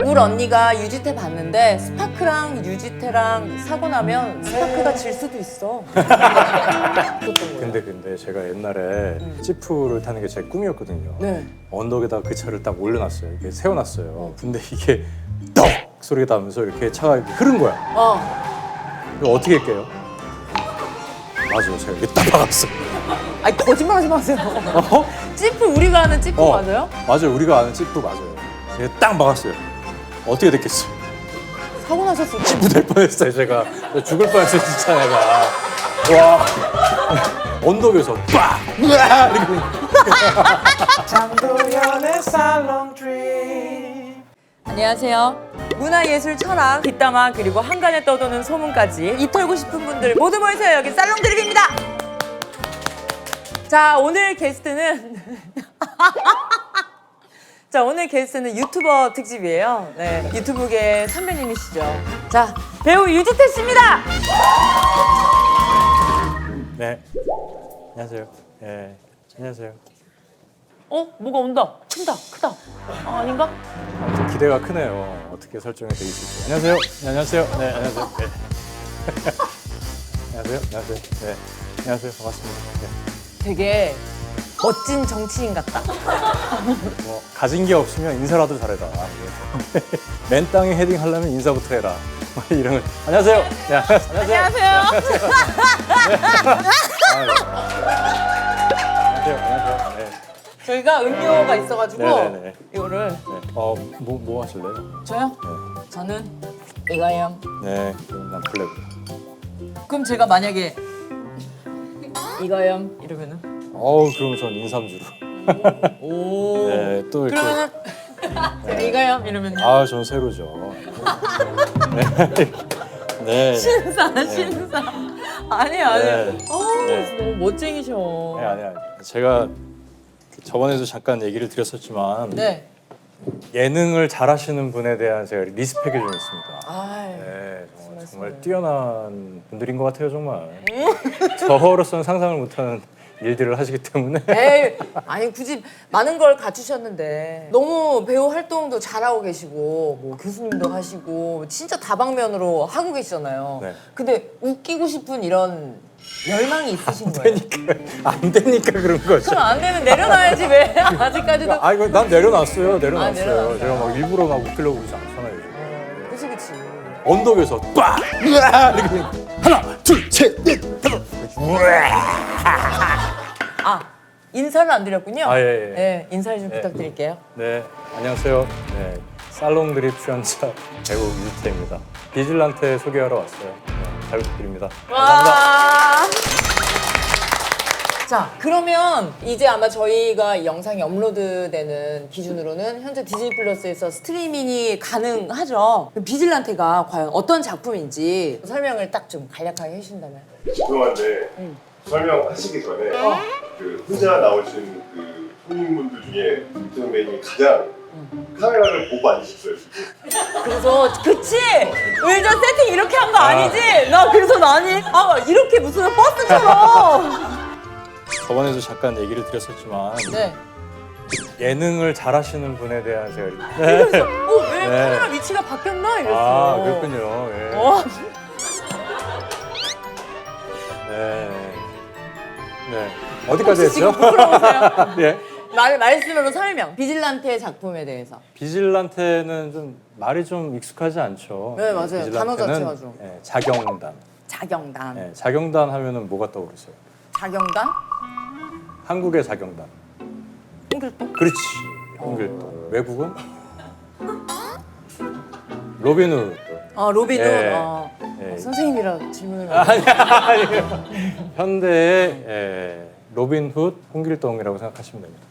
울 언니가 유지태 봤는데 스파크랑 유지태랑 사고 나면 스파크가 질 수도 있어. 근데 제가 옛날에 지프를 타는 게 제 꿈이었거든요. 네. 언덕에다 그 차를 딱 올려놨어요. 이렇게 세워놨어요. 근데 이게 떡 소리가 나면서 이렇게 차가 이렇게 흐른 거야. 이거 어떻게 할게요? 맞아요. 제가 이렇게 딱 박았어요. 아니 거짓말하지 마세요. 찌프 우리가 아는 찌프 맞아요? 맞아요. 우리가 아는 지프 맞아요. 제가 딱 막았어요. 어떻게 됐겠어요? 사고 나셨을 때. 지프 될 뻔했어요. 제가 죽을 뻔했어요. 진짜 내가. 와 언덕에서 빡! 으아! 이렇게 장도연의 살롱 드림. 안녕하세요. 문화예술 철학, 뒷담화 그리고 한간에 떠도는 소문까지 입 털고 싶은 분들 모두 모이세요. 여기 살롱 드립입니다. 자 오늘 게스트는 자 오늘 게스트는 유튜버 특집이에요. 네, 유튜브계 선배님이시죠. 자 배우 유지태 씨입니다. 네. 안녕하세요. 네. 안녕하세요. 뭐가 온다. 큰다. 크다. 아닌가? 아무튼 기대가 크네요. 어떻게 설정이 돼 있을지. 안녕하세요. 네, 안녕하세요. 네, 안녕하세요. 네. 안녕하세요. 안녕하세요. 네. 안녕하세요. 반갑습니다. 네. 되게 멋진 정치인 같다. 뭐 가진 게 없으면 인사라도 잘해라. 맨 땅에 헤딩 하려면 인사부터 해라. 이런 걸. 안녕하세요. 네, 안녕하세요. 안녕하세요. 안녕하세요. 네. 저희가 음료가 있어가지고 네네네. 이거를 네. 뭐 하실래요? 저요? 네. 저는 이거요. 네. 그럼 난 블랙. 그럼 제가 만약에 이거요 이러면은 그럼 전 인삼주로. 오. 네, 또 이렇게. 그러면은 제가 이거요 이러면요. 전 세로죠. 네. 신사. 아니에요. 네. 네. 너무 멋쟁이셔. 네, 아니. 제가 저번에도 잠깐 얘기를 드렸었지만 네. 예능을 잘하시는 분에 대한 제가 리스펙이 좀 있습니다. 아이. 네, 정말 뛰어난 분들인 것 같아요, 정말. 저로서는 상상을 못하는 일들을 하시기 때문에. 에이, 아니 굳이 많은 걸 갖추셨는데 너무 배우 활동도 잘하고 계시고 뭐 교수님도 하시고 진짜 다방면으로 하고 계시잖아요. 네. 근데 웃기고 싶은 이런 열망이 있으신 거예요. 안 되니까 그런 거죠. 그럼 안 되면 내려놔야지 왜 아직까지도. 이거 난 내려놨어요. 내려놨어요. 제가 막 일부러 막 웃기려고 그러지 않잖아요. 요즘. 그치. 언덕에서 빡! 으아! 이렇게 하나, 둘, 셋, 넷, 다섯. 인사를 안 드렸군요. 예. 네, 인사를 좀 부탁드릴게요. 네, 안녕하세요. 네, 살롱 드립 출연자 배우 유지태입니다. 비질란테 소개하러 왔어요. 네, 잘 부탁드립니다. 감사합니다. 와. 자, 그러면 이제 아마 저희가 이 영상이 업로드되는 기준으로는 현재 디즈니 플러스에서 스트리밍이 가능하죠. 그럼 비질란테가 과연 어떤 작품인지 설명을 딱 좀 간략하게 해주신다면. 죄송한데 설명하시기 전에 그 혼자 나오신 그 손님분들 중에 유 선배님이 가장 카메라를 보고 앉으셨어요 지금. 그래서 그치? 의자 세팅 이렇게 한 거 아니지? 나 그래서 나니? 이렇게 무슨 버스처럼. 저번에도 잠깐 얘기를 드렸었지만 네. 예능을 잘하시는 분에 대한 제가 왜 카메라 위치가 바뀌었나 이랬어. 그렇군요. 예. 네. 어디까지 혹시 지금 했죠? 부끄러우세요? 예. 말씀으로 설명. 비질란테 작품에 대해서. 비질란테는 좀 말이 좀 익숙하지 않죠. 네, 맞아요. 비질란테는, 단어 자체가 좀. 자경단. 자경단. 네, 자경단 하면은 뭐가 떠오르세요? 자경단? 한국의 자경단. 홍길동? 그렇지. 홍길동. 외국은? 로빈 훗. 로빈 훗. 예. 선생님이라 질문을. 아니요. 현대의 로빈 훗, 홍길동이라고 생각하시면 됩니다.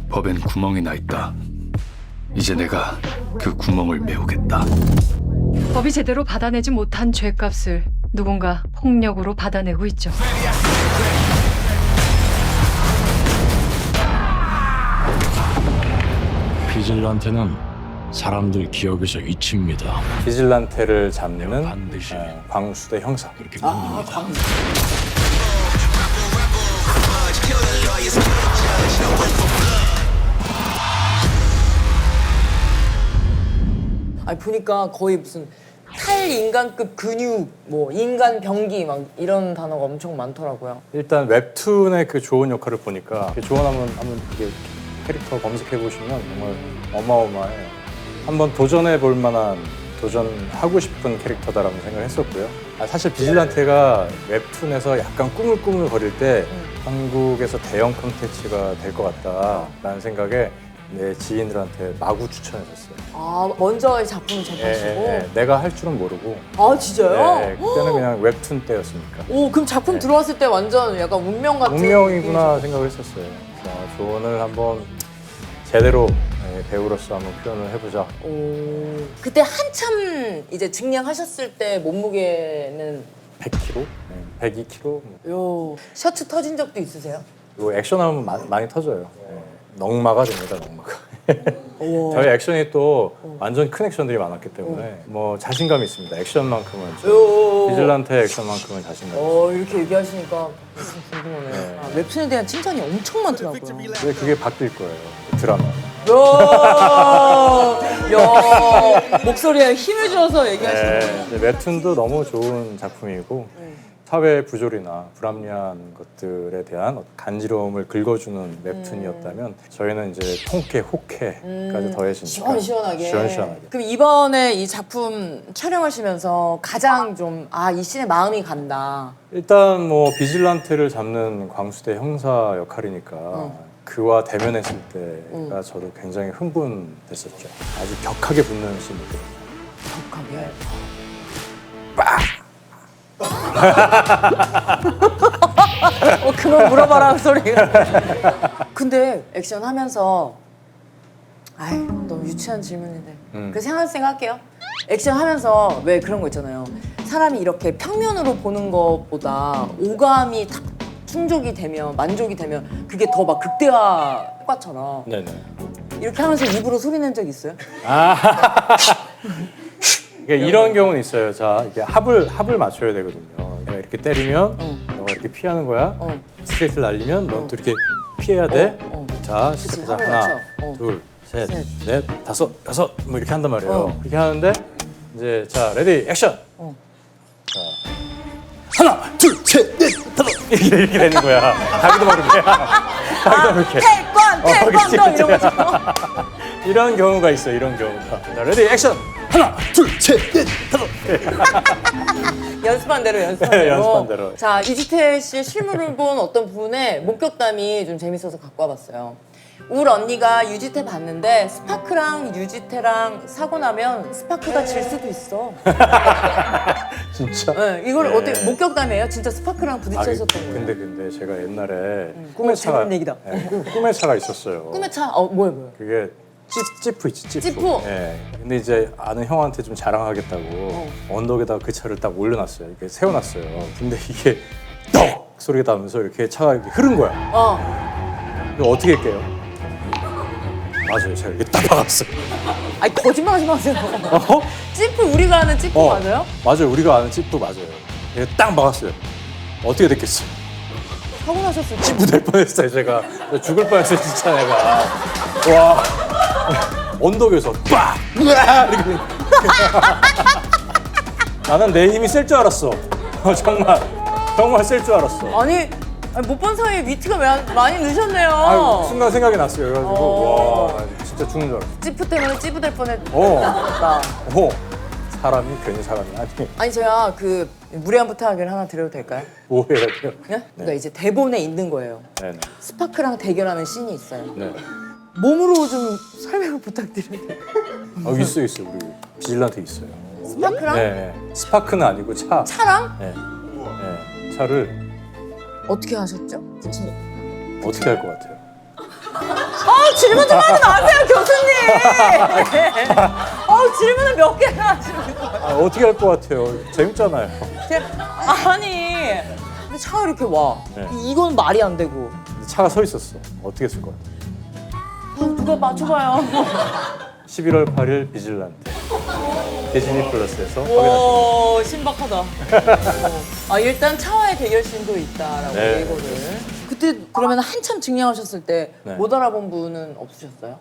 법엔 구멍이 나 있다. 이제 내가 그 구멍을 메우겠다. 법이 제대로 받아내지 못한 죄값을 누군가 폭력으로 받아내고 있죠. 비질란테는 사람들 기억에서 잊힙니다. 비질란테를 잡는 반드시 광수대 형사. 그렇게 만듭니다. 아니 보니까 거의 무슨 탈인간급 근육, 뭐 인간 병기 막 이런 단어가 엄청 많더라고요. 일단 웹툰의 그 조언 역할을 보니까 조언 한번 이게 캐릭터 검색해 보시면 정말 어마어마해요. 한번 도전해 볼 만한 도전하고 싶은 캐릭터다라는 생각을 했었고요. 사실 비질란테가 웹툰에서 약간 꾸물꾸물거릴 때 한국에서 대형 콘텐츠가 될 것 같다라는 생각에 내 지인들한테 마구 추천해줬어요. 아 먼저 이 작품을 접하시고. 내가 할 줄은 모르고. 아 진짜요? 그때는 그냥 웹툰 때였으니까. 오 그럼 작품 들어왔을 때 완전 약간 운명 같은. 운명이구나 생각을 했었어요. 그래서 조언을 한번 제대로 배우로서 한번 표현을 해보자. 오 그때 한참 이제 증량하셨을 때 몸무게는 100kg? 102kg? 요 셔츠 터진 적도 있으세요? 그리고 액션하면 많이 터져요. 넉마가 됩니다, 넉마가. 우와. 저희 액션이 또 완전 큰 액션들이 많았기 때문에 뭐 자신감이 있습니다. 액션만큼은. 요. 비질란테 액션만큼은 자신감이 있어요. 이렇게 얘기하시니까 궁금하네요. 네. 아, 웹툰에 대한 칭찬이 엄청 많더라고요. 근데 그게 바뀔 거예요, 드라마. 야, 목소리에 힘을 줘서 얘기하시는 거예요. 웹툰도 너무 좋은 작품이고 사회 부조리나 불합리한 것들에 대한 간지러움을 긁어주는 웹툰이었다면 저희는 이제 통쾌, 호쾌까지 더해지니까 시원시원하게. 시원시원하게. 그럼 이번에 이 작품 촬영하시면서 가장 좀 이 씬에 마음이 간다. 일단 뭐 비질란테를 잡는 광수대 형사 역할이니까 그와 대면했을 때가 저도 굉장히 흥분됐었죠. 아주 격하게 붙는 씬이거든요. 격하게. 그만 물어봐라 소리가. 근데 액션 하면서 아이 너무 유치한 질문인데 그 생각할게요. 액션 하면서 왜 그런 거 있잖아요. 사람이 이렇게 평면으로 보는 것보다 오감이 딱 충족이 되면 만족이 되면 그게 더 막 극대화 효과처럼 네네. 이렇게 하면서 입으로 소리 낸 적 있어요? 이런 경우는 있어요. 자, 이게 합을 맞춰야 되거든요. 내가 이렇게 때리면 너가 이렇게 피하는 거야. 스트레이트를 날리면 넌 또 이렇게 피해야 돼. 자, 시작하자. 합을 하나, 맞춰. 둘, 셋, 셋. 넷, 다섯, 여섯 뭐 이렇게 한단 말이에요. 이렇게 하는데 이제 자, 레디 액션. 자, 하나, 둘, 셋, 넷, 다섯 이렇게 되는 거야. 자기도 모르게. 자기도 모르게. 태권도 이런 거 지금. 이런 경우가 있어요. 이런 경우가. 자, 레디 액션. 하나, 둘, 셋, 넷, 다섯. 연습한 대로 연습한 대로. 연습한 대로. 자 이지태 씨의 실물을 본 어떤 분의 목격담이 좀 재밌어서 갖고 와봤어요. 울 언니가 유지태 봤는데 스파크랑 유지태랑 사고 나면 스파크가 질 수도 있어. 진짜? 네, 이걸 네. 어떻게 목격담이에요? 진짜 스파크랑 부딪혔었던 거예요. 근데 제가 옛날에 꿈의 차가 재밌는 얘기다. 꿈의 차가 있었어요. 꿈의 차 뭐야? 그게 찌프 있지, 찌프. 찌프? 예. 근데 이제 아는 형한테 좀 자랑하겠다고 언덕에다가 그 차를 딱 올려놨어요. 이렇게 세워놨어요. 근데 이게 떡 소리가 나면서 이렇게 차가 이렇게 흐른 거야. 이거 어떻게 할게요? 맞아요, 제가 이렇게 딱 박았어요. 아니 거짓말하지 마세요. 어? 찌프 우리가 아는 찌프 맞아요? 맞아요, 우리가 아는 찌프 맞아요. 이렇게 딱 박았어요. 어떻게 됐겠어요? 사고 나셨을 때. 찌프 될 뻔했어요, 제가. 죽을 뻔했어요, 진짜 내가. 와. 언덕에서 빡! 으아! 이렇게. 나는 내 힘이 셀 줄 알았어. 정말 셀 줄 알았어. 아니 못 본 사이에 위트가 많이 늦었네요. 아유, 순간 생각이 났어요. 그래가지고 와, 진짜 죽는 줄 알았어. 찌프 때문에 찌프 될 뻔했다. 사람이 괜히 사람이 아니 제가 그 무례한 부탁을 하나 드려도 될까요? 뭐해야 돼요? 네? 그러니까 이제 대본에 있는 거예요. 네네. 스파크랑 대결하는 씬이 있어요. 네. 몸으로 좀 설명을 부탁드려도 돼요? 있어요. 우리 비질란테 있어요. 스파크랑? 네. 스파크는 아니고 차. 차랑? 네. 네. 차를 어떻게 하셨죠? 어떻게 할 것 같아요? 질문 좀 하지 마세요, 교수님! 질문을 몇 개나 하시는 거예요? 어떻게 할 것 같아요? 재밌잖아요. 아니, 근데 차가 이렇게 와. 네. 이건 말이 안 되고. 근데 차가 서 있었어. 어떻게 했을 것 같아요? 누가 맞춰봐요. 11월 8일 비질란테. 디즈니 플러스에서 확인하시면 오, 신박하다. 일단 차와의 대결신도 있다라고 네. 예고를. 그때 그러면 한참 증량하셨을 때 네. 못 알아본 분은 없으셨어요?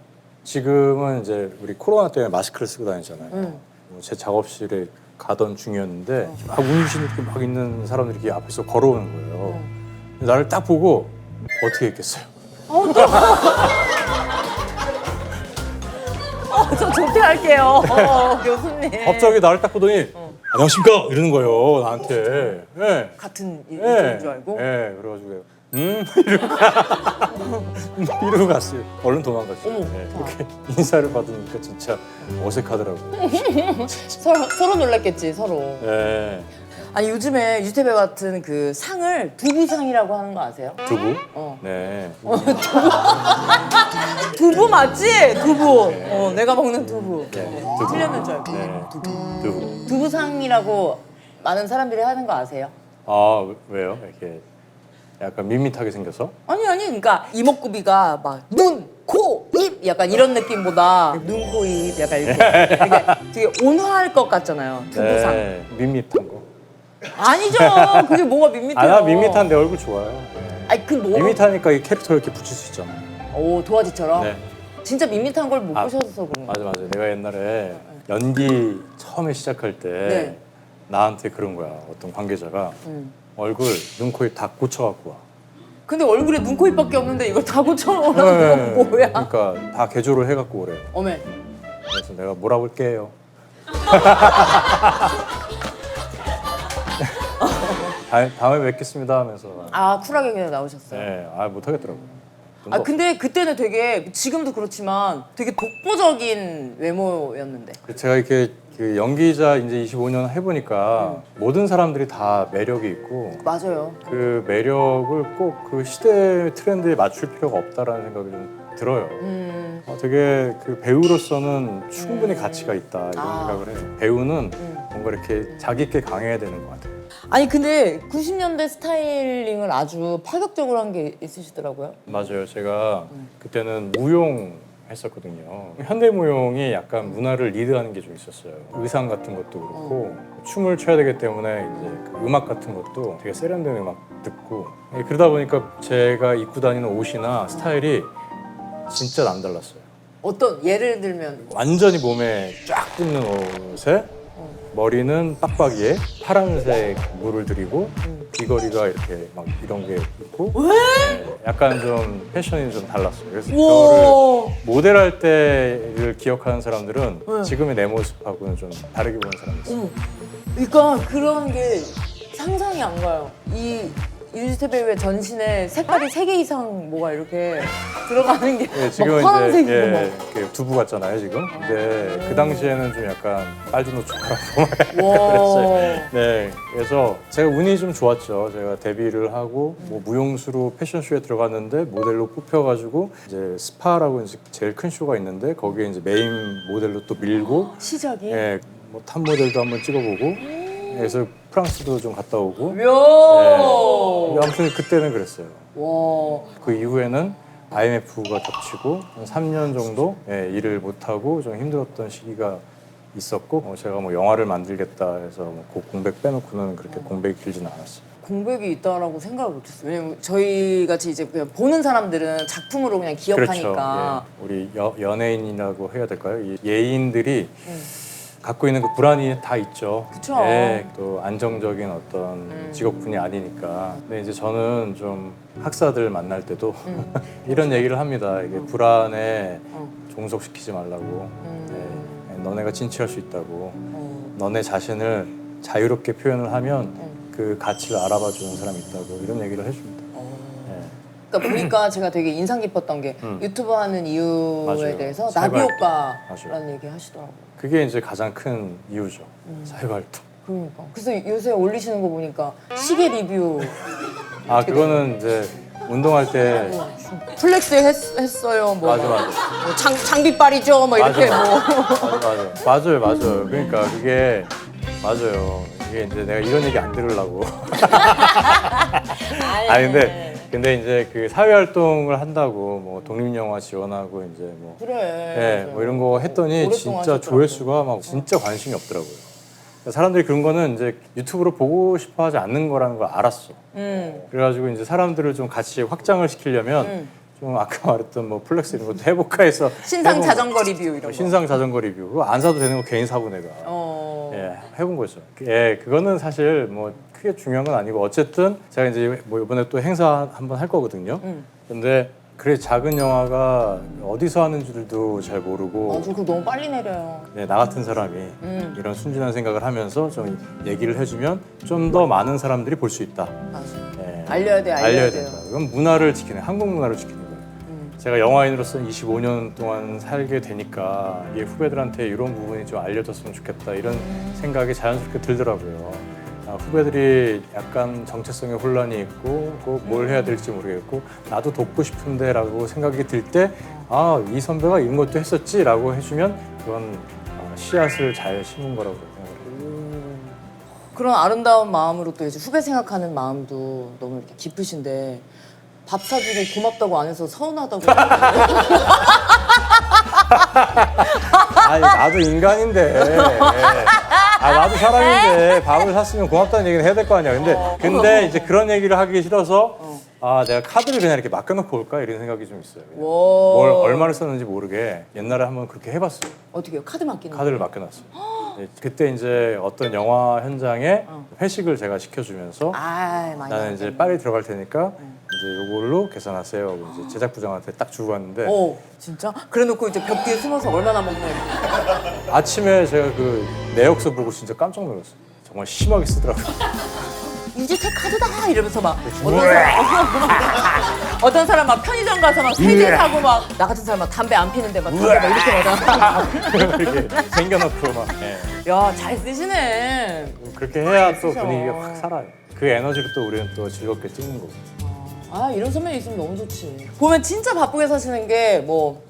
지금은 이제 우리 코로나 때문에 마스크를 쓰고 다니잖아요. 뭐제 작업실에 가던 중이었는데 막 운신 이렇게 막 있는 사람들이 이렇게 앞에서 걸어오는 거예요. 나를 딱 보고 어떻게 했겠어요? 저 조퇴할게요. 교수님. 갑자기 나를 딱 보더니 안녕하십니까 이러는 거예요 나한테. 네. 같은 네. 일인 줄 알고. 네, 그래가지고 이러고 갔어요. 얼른 도망갔죠. 어머. 네, 그렇게 인사를 받으니까 진짜 어색하더라고요. 서로 놀랐겠지 서로. 네. 아니 요즘에 유태배 같은 그 상을 두부상이라고 하는 거 아세요? 두부? 어. 네. 두부 맞지? 두부. 내가 먹는 두부. 네. 틀렸는 줄 알고. 네. 두부. 두부상이라고 많은 사람들이 하는 거 아세요? 아 왜요? 이렇게 약간 밋밋하게 생겨서? 아니 그러니까 이목구비가 막 눈, 코, 입 약간 이런 느낌보다 눈, 코, 입 약간 이렇게 되게 온화할 것 같잖아요. 두부상. 네. 밋밋한 거. 아니죠. 그게 뭐가 밋밋해요. 아, 나 밋밋한 내 얼굴 좋아요. 네. 아니 그 뭐? 밋밋하니까 이 캐릭터 이렇게 붙일 수 있잖아요. 오 도화지처럼. 네. 진짜 밋밋한 걸 못 아, 보셔서 그런 맞아 거예요. 맞아. 내가 옛날에 연기 처음에 시작할 때 네. 나한테 그런 거야. 어떤 관계자가 얼굴, 눈, 코, 입 다 고쳐갖고 와. 근데 얼굴에 눈, 코, 입밖에 없는데 이걸 다 고쳐오라는 건 뭐야? 그러니까 다 개조를 해갖고 오래. 어메. 그래서 내가 몰아볼게요. 다음에 뵙겠습니다 하면서. 아 쿨하게 그냥 나오셨어요. 네, 아 못하겠더라고요. 아 근데 그때는 되게 지금도 그렇지만 되게 독보적인 외모였는데. 제가 이렇게 그 연기자 이제 25년 해보니까 모든 사람들이 다 매력이 있고 맞아요. 그 매력을 꼭 그 시대 트렌드에 맞출 필요가 없다라는 생각이 좀 들어요. 되게 그 배우로서는 충분히 가치가 있다 이런 아. 생각을 해요. 배우는 뭔가 이렇게 자기 있게 강해야 되는 것 같아요. 아니 근데 90년대 스타일링을 아주 파격적으로 한 게 있으시더라고요. 맞아요. 제가 그때는 무용 했었거든요. 현대 무용이 약간 문화를 리드하는 게 좀 있었어요. 의상 같은 것도 그렇고 춤을 춰야 되기 때문에 이제 그 음악 같은 것도 되게 세련된 음악 듣고 그러다 보니까 제가 입고 다니는 옷이나 스타일이 진짜 남달랐어요. 어떤 예를 들면 완전히 몸에 쫙 붙는 옷에 머리는 빡빡이에 파란색 물을 들이고 귀걸이가 이렇게 막 이런 게 있고 네, 약간 좀 패션이 좀 달랐어요. 그래서 저를 우와. 모델할 때를 기억하는 사람들은 지금의 내 모습하고는 좀 다르게 보는 사람이 있어요. 그러니까 그런 게 상상이 안 가요. 이 유지태 배우의 전신에 색깔이 3개 이상 뭐가 이렇게 들어가는 게 예, 지금은 막 파란색이고 이제 막. 이렇게 두부 같잖아요 지금. 근데 그 당시에는 좀 약간 빨주노초라고 와. 그랬어요. 네, 그래서 제가 운이 좀 좋았죠. 제가 데뷔를 하고 뭐 무용수로 패션쇼에 들어갔는데 모델로 뽑혀가지고 이제 스파라고 이제 제일 큰 쇼가 있는데 거기에 이제 메인 모델로 또 밀고, 시작이. 예, 뭐 탑 모델도 한번 찍어보고, 그래서 프랑스도 좀 갔다 오고. 야. 아무튼 그때는 그랬어요. 와. 그 이후에는 IMF가 겹치고 한 3년 정도 일을 못하고 좀 힘들었던 시기가 있었고 제가 뭐 영화를 만들겠다 해서 그 공백 빼놓고는 그렇게 공백이 길지는 않았어요. 공백이 있다라고 생각을 못했어요. 왜냐면 저희 같이 이제 그냥 보는 사람들은 작품으로 그냥 기억하니까. 그렇죠. 예. 우리 연예인이라고 해야 될까요? 이 예인들이 갖고 있는 그 불안이 다 있죠. 그쵸. 예, 또 안정적인 어떤 직업군이 아니니까. 근데 이제 저는 좀 학사들 만날 때도 이런 얘기를 합니다. 이게 불안에 종속시키지 말라고. 예, 너네가 진취할 수 있다고. 너네 자신을 자유롭게 표현을 하면 그 가치를 알아봐 주는 사람이 있다고 이런 얘기를 해줍니다. 예. 그러니까 보니까 제가 되게 인상 깊었던 게 유튜브 하는 이유에 맞아요. 대해서 사회활동. 나비효과라는 맞아요. 얘기 하시더라고요. 그게 이제 가장 큰 이유죠. 사회활동. 그러니까. 그래서 요새 올리시는 거 보니까 시계 리뷰 아 그거는 이제 운동할 때 플렉스 했어요. 뭐 맞아. 뭐 장비빨이죠. 뭐 이렇게 맞아. 뭐. 맞아요. 그러니까 그게 맞아요. 이게 이제 내가 이런 얘기 안 들으려고. 아니 근데 이제 그 사회 활동을 한다고 뭐 독립영화 지원하고 이제 뭐 그래. 예, 맞아요. 뭐 이런 거 했더니 오랫동안 진짜 하셨더라고요. 조회수가 막 진짜 관심이 없더라고요. 그러니까 사람들이 그런 거는 이제 유튜브로 보고 싶어 하지 않는 거라는 걸 알았어. 그래가지고 이제 사람들을 좀 같이 확장을 시키려면 좀 아까 말했던 뭐 플렉스 이런 것도 해볼까 해서 신상 해본 자전거 리뷰 이런 거. 신상 자전거 리뷰 그거 안 사도 되는 거 괜히 사고 내가 예, 해본 거죠. 예, 그거는 사실 뭐 크게 중요한 건 아니고 어쨌든 제가 이제 뭐 이번에 또 행사 한번 할 거거든요. 근데 그래 작은 영화가 어디서 하는지도 잘 모르고 저 그거 너무 빨리 내려요. 네, 나 같은 사람이 이런 순진한 생각을 하면서 좀 얘기를 해주면 좀 더 많은 사람들이 볼 수 있다. 맞아. 예, 알려야 돼, 알려야 돼요. 된다. 이건 문화를 지키는 한국 문화를 지키는 거예요. 제가 영화인으로서 25년 동안 살게 되니까 이 후배들한테 이런 부분이 좀 알려졌으면 좋겠다 이런 생각이 자연스럽게 들더라고요. 후배들이 약간 정체성에 혼란이 있고 꼭 뭘 해야 될지 모르겠고 나도 돕고 싶은데라고 생각이 들 때 아, 이 선배가 이런 것도 했었지라고 해주면 그건 씨앗을 잘 심은 거라고 생각해요. 그런 아름다운 마음으로 또 이제 후배 생각하는 마음도 너무 이렇게 깊으신데 밥 사주고 고맙다고 안 해서 서운하다고. 아니 나도 인간인데 나도 사람인데 밥을 샀으면 고맙다는 얘기는 해야 될 거 아니야. 근데 이제 그런 얘기를 하기 싫어서 내가 카드를 그냥 이렇게 맡겨놓고 올까 이런 생각이 좀 있어요. 그냥. 뭘 얼마를 썼는지 모르게 옛날에 한번 그렇게 해봤어요. 어떻게요? 카드 맡기는 카드를 맡겨놨어요. 네, 그때 이제 어떤 영화 현장에 회식을 제가 시켜주면서 많이 나는 이제 파리 들어갈 테니까 이제 요걸로 계산하세요 하고 이제 제작부장한테 딱 주고 왔는데 진짜? 그래놓고 이제 벽 뒤에 숨어서 얼마나 먹나 이렇게. 아침에 제가 그 내역서 보고 진짜 깜짝 놀랐어요. 정말 심하게 쓰더라고요. 유지태 카드다 이러면서 막 어떤 사람 막 편의점 가서 막 세제 사고 막 나 같은 사람 막 담배 안 피는데 막 담배 막 이렇게 받아. 이렇게 챙겨놓고 막 야, 잘 쓰시네. 그렇게 해야 또 쓰죠. 분위기가 확 살아요. 그 에너지로 또 우리는 또 즐겁게 찍는 거고. 이런 선배님 있으면 너무 좋지. 보면 진짜 바쁘게 사시는 게 뭐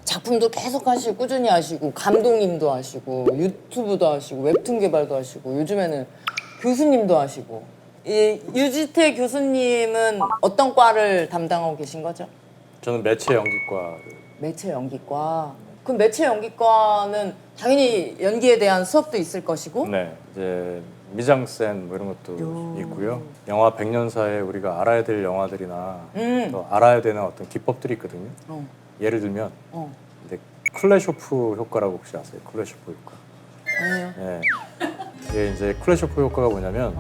작품도 계속 하시고 꾸준히 하시고 감독님도 하시고 유튜브도 하시고 웹툰 개발도 하시고 요즘에는 교수님도 하시고 이 유지태 교수님은 어떤 과를 담당하고 계신 거죠? 저는 매체 연기과. 매체 연기과. 그럼 매체 연기과는 당연히 연기에 대한 수업도 있을 것이고 네, 이제 미장센 뭐 이런 것도 있고요. 영화 100년사에 우리가 알아야 될 영화들이나 또 알아야 되는 어떤 기법들이 있거든요. 예를 들면 이제 클레쇼프 효과라고 혹시 아세요? 클레쇼프 효과. 아니요. 네. 이게 이제 클래쇼프 효과가 뭐냐면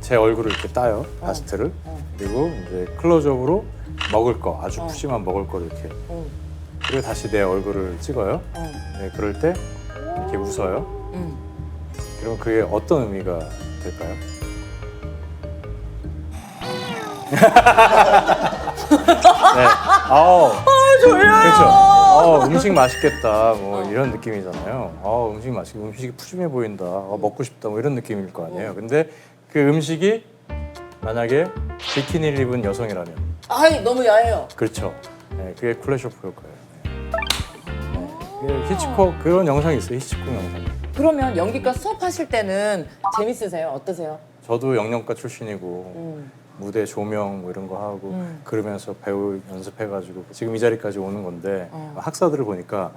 제 얼굴을 이렇게 따요, 바스트를. 그리고 이제 클로즈업으로 먹을 거, 아주 푸짐한 먹을 거를 이렇게. 그리고 다시 내 얼굴을 찍어요. 네, 그럴 때 이렇게 웃어요. 그러면 그게 어떤 의미가 될까요? 네. 졸려요. 그렇죠. 음식 맛있겠다. 뭐 이런 느낌이잖아요. 음식이 푸짐해 보인다. 먹고 싶다. 뭐 이런 느낌일 거 아니에요. 근데 그 음식이 만약에 비키니를 입은 여성이라면 너무 야해요. 그렇죠. 네, 그게 클래쇼프 효과예요. 그게 히치콕 그런 영상이 있어요. 히치콕 영상. 그러면 연기과 수업하실 때는 재밌으세요? 어떠세요? 저도 영영과 출신이고 무대 조명 뭐 이런 거 하고 그러면서 배우 연습해가지고 지금 이 자리까지 오는 건데 학사들을 보니까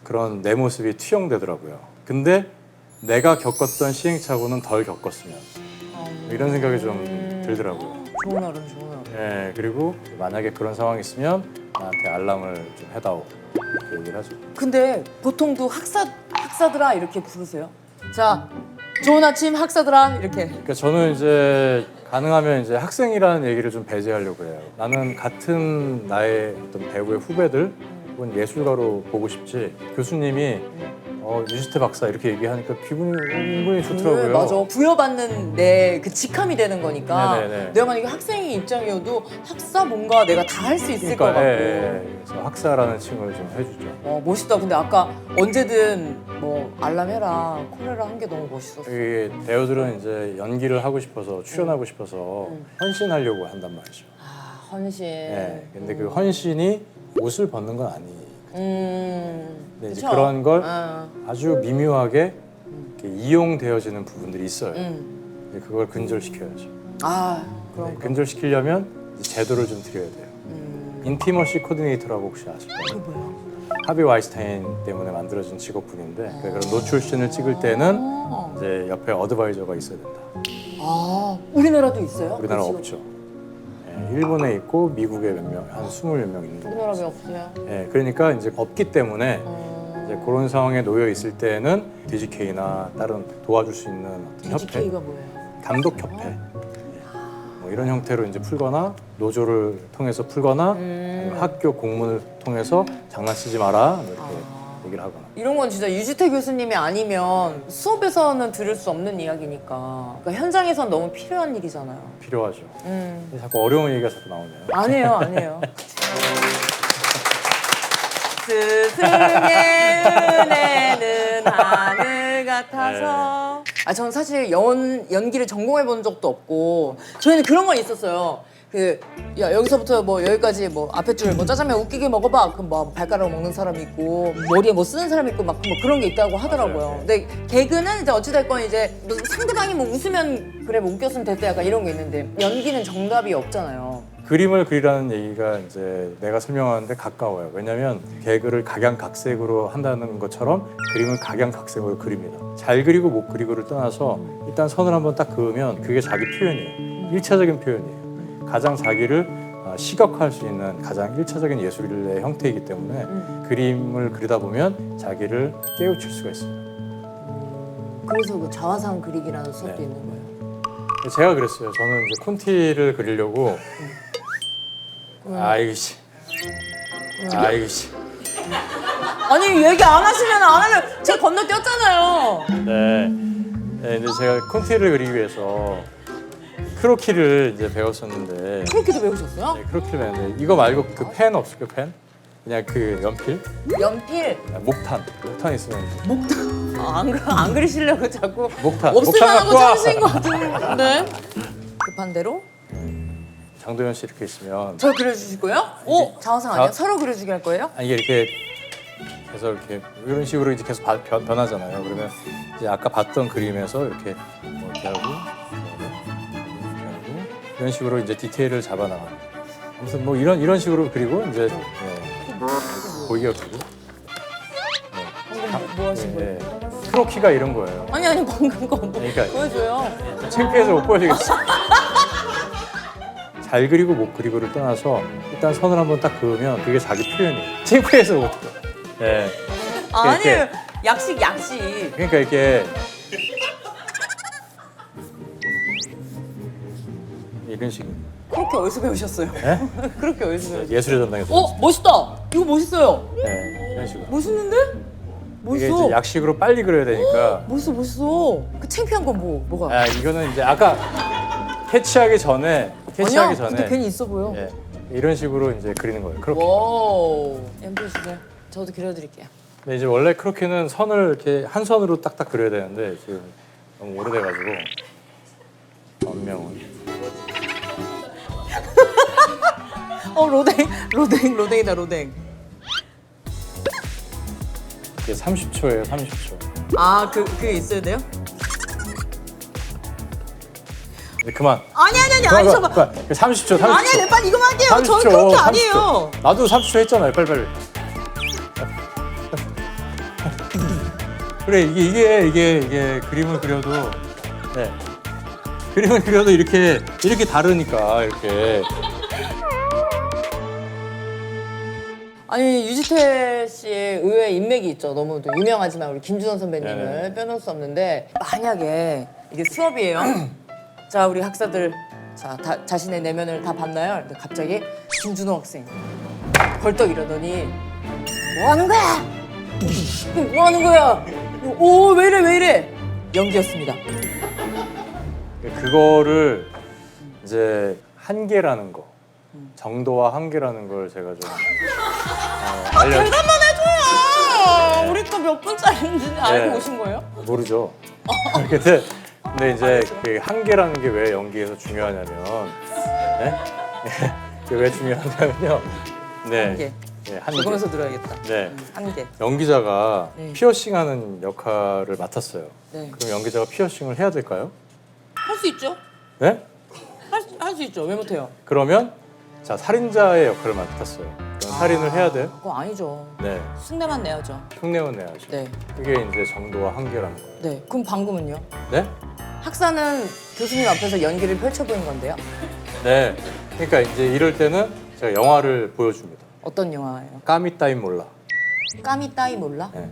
그런 내 모습이 투영되더라고요. 근데 내가 겪었던 시행착오는 덜 겪었으면 이런 생각이 좀 들더라고요. 좋은 어른, 좋은 어른. 네, 그리고 만약에 그런 상황이 있으면 나한테 알람을 좀 해다오 이렇게 얘기를 하죠. 근데 보통도 학사들아 이렇게 부르세요? 자, 좋은 아침 학사들아 이렇게. 그러니까 저는 이제 가능하면 이제 학생이라는 얘기를 좀 배제하려고 해요. 나는 같은 나의 어떤 배우의 후배들 혹은 예술가로 보고 싶지 교수님이 유지태 박사 이렇게 얘기하니까 기분이 은근히 좋더라고요. 네, 맞아. 부여받는 내 그 직함이 되는 거니까. 네네네. 내가 만약에 학생의 입장이어도 학사 뭔가 내가 다 할 수 있을 것 같고. 그래서 학사라는 칭을 좀 해주죠. 멋있다. 근데 아까 언제든 뭐 알람해라, 콜해라 한 게 너무 멋있었어. 이게 배우들은 이제 연기를 하고 싶어서 출연하고 싶어서 헌신하려고 한단 말이죠. 헌신. 네, 근데 그 헌신이 옷을 벗는 건 아니에요. 근데 이제 그쵸? 그런 걸 아주 미묘하게 이렇게 이용되어지는 부분들이 있어요. 이제 그걸 근절시켜야죠. 그럼. 네, 근절시키려면 이제 제도를 좀 드려야 돼요. 인티머시 코디네이터라고 혹시 아실까요? 그게 뭐야? 하비 와이스타인 때문에 만들어진 직업군인데 그런 노출신을 찍을 때는 이제 옆에 어드바이저가 있어야 된다. 우리나라도 있어요? 우리나라 그 직업? 없죠. 네, 일본에 있고 미국에 몇 명, 한 20몇 명 있는 거예요. 사람이 없어요. 예, 그러니까 이제 없기 때문에 이제 그런 상황에 놓여 있을 때는 DGK나 다른 도와줄 수 있는 어떤 협회, DGK가 뭐예요? 감독협회 뭐 이런 형태로 이제 풀거나 노조를 통해서 풀거나 아니면 학교 공문을 통해서 장난치지 마라 뭐 이렇게 얘기를 하거나. 이런 건 진짜 유지태 교수님이 아니면 수업에서는 들을 수 없는 이야기니까 그러니까 현장에선 너무 필요한 일이잖아요. 필요하죠. 근데 자꾸 어려운 얘기가 자꾸 나오네요. 아니에요, 아니에요. 스승의 은혜는 하늘 같아서. 아, 저는 사실 연기를 전공해 본 적도 없고 저희는 그런 건 있었어요. 야 여기서부터 뭐 여기까지 뭐 앞에 줄 뭐 짜장면 웃기게 먹어봐. 그럼 뭐 발가락 먹는 사람 있고 머리에 뭐 쓰는 사람 있고 막 뭐 그런 게 있다고 하더라고요. 맞아요. 근데 개그는 이제 어찌됐건 이제 뭐 상대방이 뭐 웃으면 그래 뭐 웃겼으면 됐다 약간 이런 게 있는데 연기는 정답이 없잖아요. 그림을 그리라는 얘기가 이제 내가 설명하는데 가까워요. 왜냐하면 개그를 각양각색으로 한다는 것처럼 그림을 각양각색으로 그립니다. 잘 그리고 못 그리고를 떠나서 일단 선을 한번 딱 그으면 그게 자기 표현이에요. 1차적인 표현이에요. 가장 자기를 시각화할 수 있는 가장 1차적인 예술의 형태이기 때문에 그림을 그리다 보면 자기를 깨우칠 수가 있어요. 그래서 그 자화상 그리기라는 수업도 네. 있는 거예요. 제가 그랬어요. 저는 이제 콘티를 그리려고 아이고 씨. 아니 얘기 안 하시면 안 하면 제가 건너뛰었잖아요. 네. 네, 이제 제가 콘티를 그리기 위해서 크로키를 이제 배웠었는데 그렇게도 배우셨어요? 네, 크로키를 배웠는데 이거 말고 그 펜 없을까요? 펜? 그냥 그 연필? 연필. 목탄 있으면 안 그리시려고 자꾸 목탄 없으면 하고 갖고 와. 찾으신 것 같은데. 급한 대로 장도연 씨 이렇게 있으면 저 그려주실 거예요? 오 자화상 아니야? 자- 서로 그려주게 할 거예요? 이게 이렇게 계속 이렇게 이런 식으로 이제 계속 변하잖아요. 그러면 이제 아까 봤던 그림에서 이렇게 뭐 이렇게 하고 이런 식으로 이제 디테일을 잡아나가는. 아무튼 뭐 이런 식으로 그리고 이제 보기가 그리고 방금 뭐 하신 거예요? 크로키가 이런 거예요. 아니 방금 거 뭐 그러니까 보여줘요. 창피해서 못 보여주겠어. 잘 그리고 못 그리고를 떠나서 일단 선을 한번 딱 그으면 그게 자기 표현이에요. 창피해서 못 그려. 네. 아니 이렇게. 약식. 그러니까 이렇게 이런 식입니다. 그렇게 어디서 배우셨어요? 네? 그렇게 어디서 배우셨어요? 예술의 전당에서. 멋있다. 이거 멋있어요. 네, 이런 식으로. 멋있는데? 이게 멋있어. 이제 약식으로 빨리 그려야 되니까. 멋있어. 그 창피한 건 뭐가? 아, 이거는 이제 아까 캐치하기 전에 아니야. 근데 괜히 있어 보여. 예, 이런 식으로 이제 그리는 거예요. 크로키. 와우. 연필 주세요. 저도 그려드릴게요. 근데 이제 원래 크로키는 선을 이렇게 한 선으로 딱딱 그려야 되는데 지금 너무 오래돼가지고 변명은. 로댕이다 로댕. 이게 30초예요, 30초. 아, 그게 있어야 돼요? 이제 그만. 아니, 잠깐만. 30초. 아니, 빨리 이거만 할게요. 저는 30초, 그렇게 30초. 아니에요. 나도 30초 했잖아요, 빨리. 그래, 이게 그림을 그려도, 네. 그림을 그려도 이렇게 다르니까, 이렇게. 아니, 유지태 씨의 의외의 인맥이 있죠. 너무 또 유명하지만 우리 김준원 선배님을 네네. 빼놓을 수 없는데 만약에 이게 수업이에요. 자, 우리 학사들 자신의 내면을 다 봤나요? 근데 갑자기 김준호 학생 벌떡 이러더니 뭐 하는 거야? 뭐 하는 거야? 오, 왜 이래? 연기였습니다. 그거를 이제 한계라는 거, 정도와 한계라는 걸 제가 좀 대답만 해줘요. 우리 거 몇 분짜리인지 알고 오신 거예요? 모르죠. 근데 이제 그 한계라는 게 왜 연기에서 중요하냐면, 네? 그게 왜 중요하냐면요. 네, 한계. 네, 한계. 적으면서 들어야겠다. 네, 한계. 연기자가 네. 피어싱하는 역할을 맡았어요. 네. 그럼 연기자가 피어싱을 해야 될까요? 할 수 있죠? 네? 할 수 있죠. 왜 못해요? 그러면 자 살인자의 역할을 맡았어요. 그럼 살인을 해야 돼요? 그거 아니죠. 네, 흉내만 내야죠. 흉내는 내야죠. 네. 그게 이제 정도와 한계라는 거예요. 네. 그럼 방금은요? 네? 학사는 교수님 앞에서 연기를 펼쳐 보인 건데요. 네. 그러니까 이제 이럴 때는 제가 영화를 보여줍니다. 어떤 영화예요? 까미 따윈 몰라. 까미 따위 몰라? 네.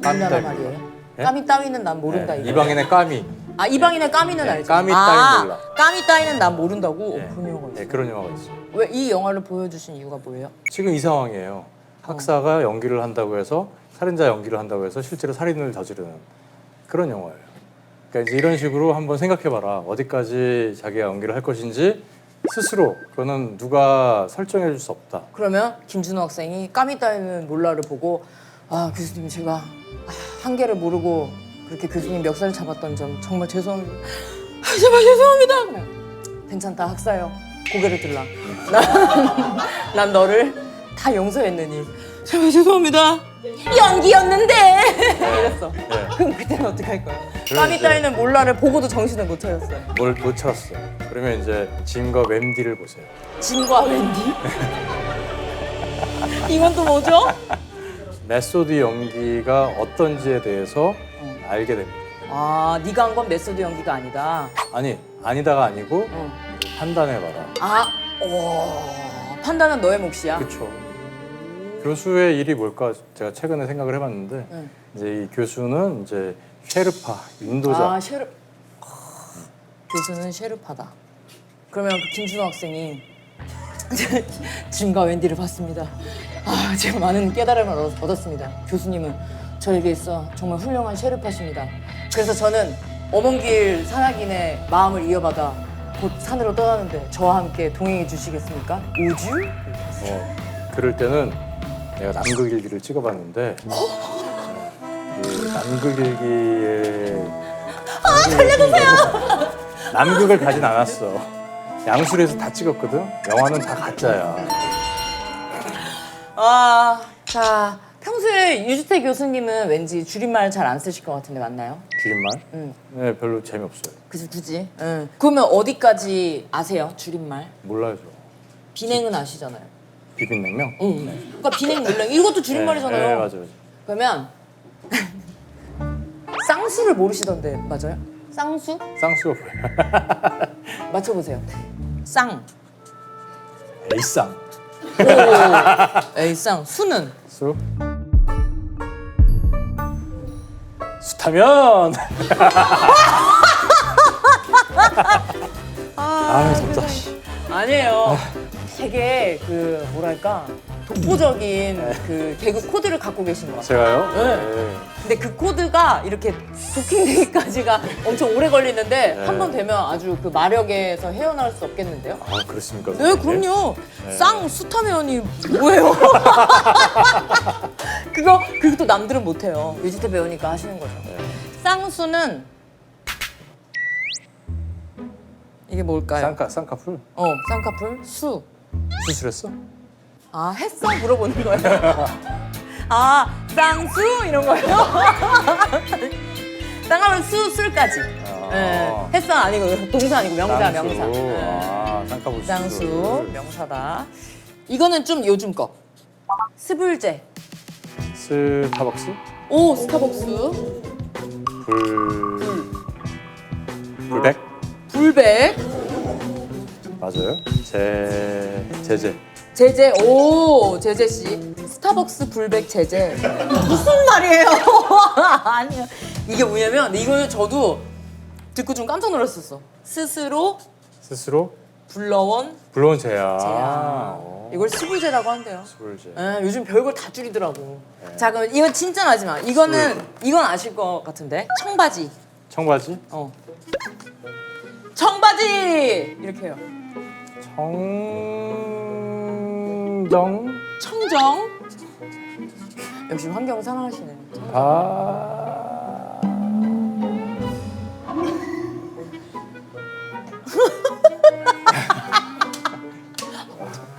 까미 우리나라 따윈 말이에요? 몰라. 네? 까미 따위는 난 모른다 네. 이거. 이방인의 까미. 아 이방인의 까미는 네, 알죠. 까미 따위 몰라. 까미 따위는 난 모른다고. 네. 그런 영화가 있어. 네, 그런 영화가 있어요. 왜 이 영화를 보여주신 이유가 뭐예요? 지금 이 상황이에요. 학사가 연기를 한다고 해서 살인자 연기를 한다고 해서 실제로 살인을 저지르는 그런 영화예요. 그러니까 이제 이런 식으로 한번 생각해봐라. 어디까지 자기가 연기를 할 것인지 스스로 그거는 누가 설정해 줄 수 없다. 그러면 김준호 학생이 까미 따위는 몰라를 보고 아 교수님 제가 한계를 모르고 그렇게 교수님 멱살을 잡았던 점 정말 죄송합니다. 아, 제발 죄송합니다. 그래요. 괜찮다 학사요. 고개를 들라. 난 너를 다 용서했느니 제발 죄송합니다. 연기였는데 이랬어. 네. 그럼 그때는 어떻게 할 거야? 그럼 까미 이제- 따위는 몰라를 보고도 정신을 못 차렸어요. 뭘 못 찾았어요. 그러면 이제 짐과 웬디를 보세요. 진과 웬디? 이건 또 뭐죠? 메소드 연기가 어떤지에 대해서 알게 됩니다. 아, 네가 한 건 메소드 연기가 아니다. 아니, 아니다가 아니고 어. 판단해봐라. 아, 오, 판단은 너의 몫이야. 그렇죠. 교수의 일이 뭘까 제가 최근에 생각을 해봤는데 응. 이제 이 교수는 이제 셰르파, 인도자. 아, 교수는 셰르파다. 그러면 그 김준호 학생이 짐과 웬디를 봤습니다. 아, 제가 많은 깨달음을 얻었습니다. 교수님은 저에게 있어 정말 훌륭한 셰르파십니다. 그래서 저는 어먼길 산악인의 마음을 이어받아 곧 산으로 떠나는데 저와 함께 동행해 주시겠습니까? 우주? 그럴 때는 내가 남극일기를 찍어봤는데 이 남극일기에 살려주세요. 남극을 가진 않았어. 양수리에서 다 찍었거든. 영화는 다 가짜야. 아, 자 평소에 유주태 교수님은 왠지 줄임말 잘 안 쓰실 것 같은데 맞나요? 줄임말? 응. 네, 별로 재미없어요. 그래서 굳이. 응. 그러면 어디까지 아세요? 줄임말? 몰라요, 저. 비냉은 아시잖아요. 비빔냉면? 응. 그러니까 비냉 물냉 이것도 줄임말이잖아요. 네, 맞아요. 그러면 쌍수를 모르시던데 맞아요? 쌍수? 쌍수가 뭐야? 맞춰보세요. 쌍. 에이쌍. 오. 에이 쌍. 수는? 수? 수타면! 아, 덥다. 아니에요. 되게 그 뭐랄까 독보적인 그 개그 코드를 갖고 계신 것 같아요. 제가요? 네. 근데 그 코드가 이렇게 도킹되기까지가 엄청 오래 걸리는데 네. 한 번 되면 아주 그 마력에서 헤어나올 수 없겠는데요? 아, 그렇습니까? 네, 그럼요. 쌍 수타면이 뭐예요? 그것도 남들은 못해요. 유지태 배우니까 하시는 거죠. 네. 쌍수는 이게 뭘까요? 쌍꺼풀? 쌍꺼풀 수. 수술했어? 아, 했어? 물어보는 거예요. 아, 쌍수 이런 거예요? 쌍하면 술까지. 아. 네. 했어 아니고 동사 아니고 명사 쌍수. 명사. 네. 아, 쌍꺼풀 쌍수 수술. 명사다. 이거는 좀 요즘 거. 스불제. 스타벅스? 오 스타벅스. 불백? 불백. 맞아요. 제제. 제제. 오 제제 씨. 스타벅스 불백 제제. 무슨 말이에요? 아니요. 이게 뭐냐면 이거는 저도 듣고 좀 깜짝 놀랐었어. 스스로 불러온 불러온 제야. 제야. 이걸 스불제라고 한대요. 스불제. 예, 요즘 별걸 다 줄이더라고. 자, 그럼 이건 진짜 마지막. 이건 아실 것 같은데. 청바지. 청바지? 청바지! 이렇게 해요. 청정. 역시 환경 사랑하시네.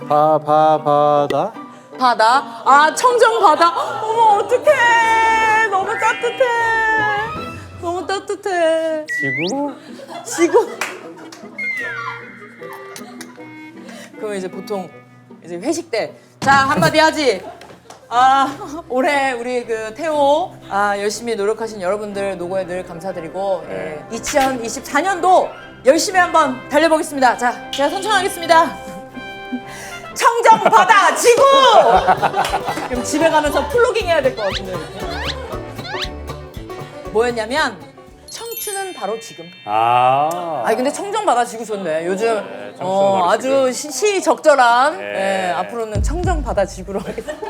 바다? 바다. 아, 청정 바다. 어머, 어떡해. 너무 따뜻해. 너무 따뜻해. 지구. 그럼 이제 보통 이제 회식 때 자, 한마디 하지. 아, 올해 우리 그 태호 열심히 노력하신 여러분들 노고에 늘 감사드리고 2024년도 열심히 한번 달려보겠습니다. 자, 제가 선창하겠습니다. 청정 바다 지구. 그럼 집에 가면서 플로깅 해야 될 것 같은데. 뭐였냐면 청춘은 바로 지금. 아니 근데 청정 바다 지구 좋네. 요즘 청춘은 바로 아주 시적절한. 네. 앞으로는 청정 바다 지구로 하겠습니다.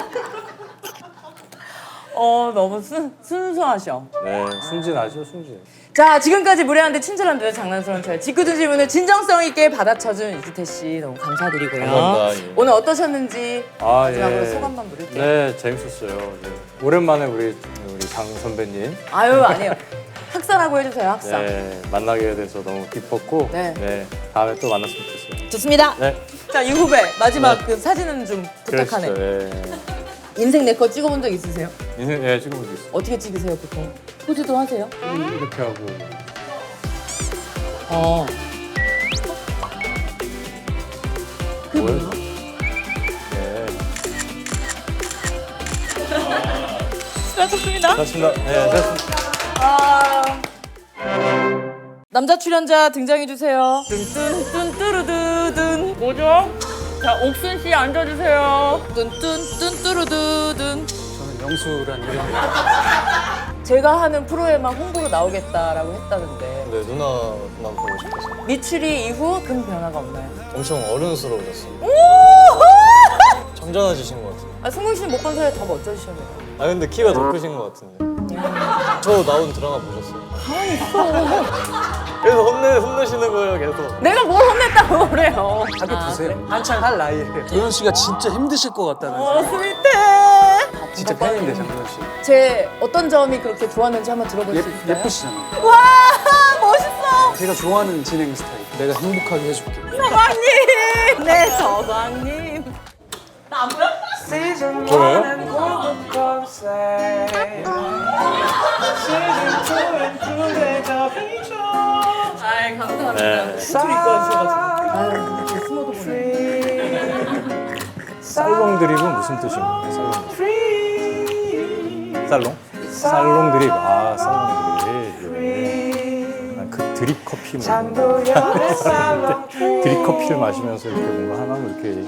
너무 순수하셔. 네, 순진하죠, 순진. 자, 지금까지 무례한데 친절한 듯 장난스러운 저의 짓궂은 질문을 진정성 있게 받아쳐준 이주태 씨 너무 감사드리고요. 감사합니다. 예. 오늘 어떠셨는지 마지막으로 예. 소감만 부를게요. 네, 재밌었어요. 네. 오랜만에 우리 장 선배님 아유, 아니에요. 학사라고 해주세요, 학사. 네, 만나게 돼서 너무 기뻤고 네. 다음에 또 만났으면 좋겠어요. 좋습니다. 네, 자, 이 후배 마지막 그 사진은 좀 부탁하네. 그러시죠. 네. 인생 내 거 찍어본 적 있으세요? 네, 지금 보고 있어요. 어떻게 찍으세요, 보통? 포즈도 하세요? 이렇게 하고. 그게 뭐예요? 뭐예요? 네. 수고하셨습니다. 고맙습니다. 네, 됐습니다. 남자 출연자 등장해주세요. 뚠뚠뚠뚜루두둔. 뭐죠? 자, 옥순 씨 앉아주세요. 뚠뚠뚠뚜루두둔. 저는 영수란 이름이. 제가 하는 프로에만 홍보로 나오겠다라고 했다는데 네, 누나만 보고 싶어서. 미추리 이후 큰 변화가 없나요? 엄청 어른스러워졌어요. 정전해지신 것 같아요. 아, 승국 씨는 못 본 사이에 더 멋져지셨네요. 아 근데 키가 더 크신 것 같은데. 저 나온 드라마 보셨어요? 가만히 있어. 그래서 혼내시는 거예요 계속. 내가 뭘 혼냈다고 그래요. 보세요. 한창 할 나이에. 도현 씨가 진짜 힘드실 것 같다는. 스윗해. 진짜 팬인데 장도현 씨. 제 어떤 점이 그렇게 좋았는지 한번 들어볼 수 있어요? 예쁘시잖아요. 와, 멋있어. 제가 좋아하는 진행 스타일. 내가 행복하게 해줄게. 서방님. 네, 서방님. 나 안 보여? 아이, 감사합니다. 네. 미추리 입고 와주셔가지고. 아유, 이렇게 숨어도 보네. 살롱 드립은 무슨 뜻인가요? 살롱? 살롱 드립. 아, 살롱 드립. 예. 난그 드립 커피 먹는 거. 드립 커피를 마시면서 이렇게 뭔가 하나 이렇게